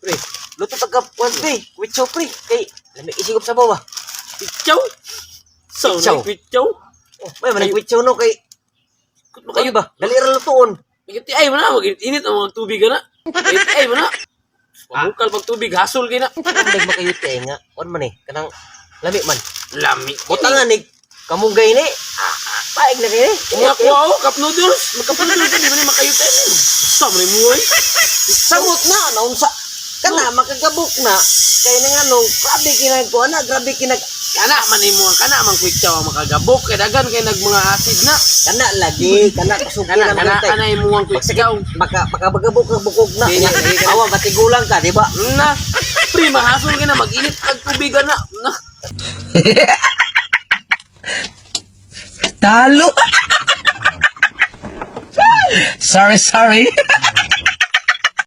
Pre, luto taga kwan pre, kwitsaw pre. Kay lamig isigop sa bawa. Kwitsaw. So, Kwitsaw. kwitsaw. Oh, may man kwitsaw no kay Kut kayo makayo ba? Dali ra lutuon. Magiti ay mo na, mag-init ang mga tubig na. Magiti ay mo na. Pabukal pag tubig, hasol kayo na. Ang makayuti ay nga. Kwan man kanang lami man. Lami. Butangan ni kamunggay ni. Paig na kayo ni. Nga ko ako, cup noodles. Mag-cup noodles ka, di ba ni makayuti ni. Basta mo ni muhay. Samot na, naunsa. Kana, makagabok na. Kaya na nga no, grabe kinagkuha na, grabe Kana man ni mo, kana man kwitsaw ang makagabok. Kaya dagan kay nag mga acid na. kana lagi, kana kusuki na Kana magantay. kana mo ang kwitsaw. Makabagabok ng bukog na. Dili, dili, dili. Awa, katigulang ka, di ba? Na, pre, mahasol ka na, mag-init ang tubig na. Na. Talo. Sorry.